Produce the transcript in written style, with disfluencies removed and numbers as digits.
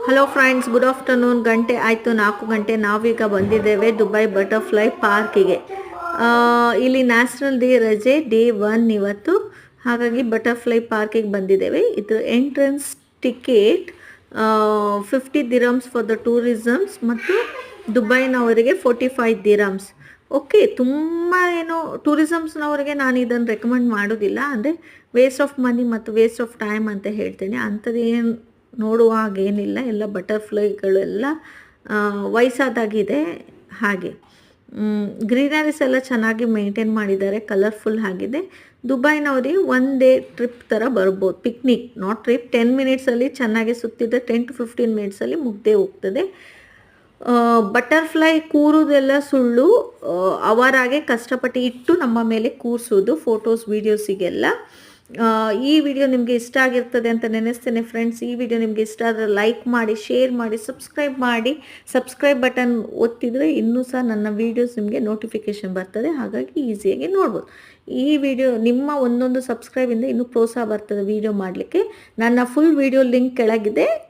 Hello friends, good afternoon. ಗಂಟೆ ಆಯಿತು 4 ಗಂಟೆ. ನಾವೀಗ ಬಂದಿದ್ದೇವೆ ದುಬೈ ಬಟರ್ಫ್ಲೈ ಪಾರ್ಕಿಗೆ. ಇಲ್ಲಿ ನ್ಯಾಷನಲ್ ಡೇ ರಜೆ, ಡೇ 1 ಇವತ್ತು. ಹಾಗಾಗಿ ಬಟರ್ಫ್ಲೈ ಪಾರ್ಕಿಗೆ ಬಂದಿದ್ದೇವೆ. ಇದು entrance ticket 50 dirhams for the tourisms ಮತ್ತು ದುಬೈನವರಿಗೆ 45 ದಿರಮ್ಸ್. ಓಕೆ, ತುಂಬ ಏನು ಟೂರಿಸಮ್ಸ್ನವರಿಗೆ ನಾನು ಇದನ್ನು ರೆಕಮೆಂಡ್ ಮಾಡೋದಿಲ್ಲ. ಅಂದರೆ ವೇಸ್ಟ್ ಆಫ್ ಮನಿ ಮತ್ತು ವೇಸ್ಟ್ ಆಫ್ ಟೈಮ್ ಅಂತ ಹೇಳ್ತೇನೆ. ಅಂಥದ್ದು ಏನು ನೋಡುವ ಹಾಗೇನಿಲ್ಲ. ಎಲ್ಲ ಬಟರ್ಫ್ಲೈಗಳೆಲ್ಲ ವಯಸ್ಸಾದಾಗಿದೆ. ಹಾಗೆ ಗ್ರೀನರೀಸ್ ಎಲ್ಲ ಚೆನ್ನಾಗಿ ಮೇಂಟೈನ್ ಮಾಡಿದ್ದಾರೆ, ಕಲರ್ಫುಲ್ ಆಗಿದೆ. ದುಬೈನವರಿಗೆ 1 ಡೇ ಟ್ರಿಪ್ ಥರ ಬರ್ಬೋದು. Picnic, not trip. 10 ಮಿನಿಟ್ಸಲ್ಲಿ ಚೆನ್ನಾಗಿ ಸುತ್ತಿದ್ರೆ 10 to 15 ಮಿನಿಟ್ಸಲ್ಲಿ ಮುಗ್ದೇ ಹೋಗ್ತದೆ. ಬಟರ್ಫ್ಲೈ ಕೂರುವುದೆಲ್ಲ ಸುಳ್ಳು. ಅವರಾಗೆ ಕಷ್ಟಪಟ್ಟು ಇಟ್ಟು ನಮ್ಮ ಮೇಲೆ ಕೂರಿಸೋದು, ಫೋಟೋಸ್ ವೀಡಿಯೋಸಿಗೆಲ್ಲ. ಈ ವಿಡಿಯೋ ನಿಮಗೆ ಇಷ್ಟ ಆಗಿರ್ತದೆ ಅಂತ ನೆನೆಸ್ತೇನೆ ಫ್ರೆಂಡ್ಸ್. ಈ ವಿಡಿಯೋ ನಿಮಗೆ ಇಷ್ಟ ಆದರೆ ಲೈಕ್ ಮಾಡಿ, ಶೇರ್ ಮಾಡಿ, ಸಬ್ಸ್ಕ್ರೈಬ್ ಮಾಡಿ. ಸಬ್ಸ್ಕ್ರೈಬ್ ಬಟನ್ ಒತ್ತಿದರೆ ಇನ್ನೂ ಸಹ ನನ್ನ ವೀಡಿಯೋಸ್ ನಿಮಗೆ ನೋಟಿಫಿಕೇಷನ್ ಬರ್ತದೆ. ಹಾಗಾಗಿ ಈಸಿಯಾಗಿ ನೋಡ್ಬೋದು. ಈ ವಿಡಿಯೋ ನಿಮ್ಮ ಒಂದೊಂದು ಸಬ್ಸ್ಕ್ರೈಬಿಂದ ಇನ್ನೂ ಪ್ರೋತ್ಸಾಹ ಬರ್ತದೆ ವಿಡಿಯೋ ಮಾಡಲಿಕ್ಕೆ. ನನ್ನ ಫುಲ್ ವಿಡಿಯೋ ಲಿಂಕ್ ಕೆಳಗಿದೆ,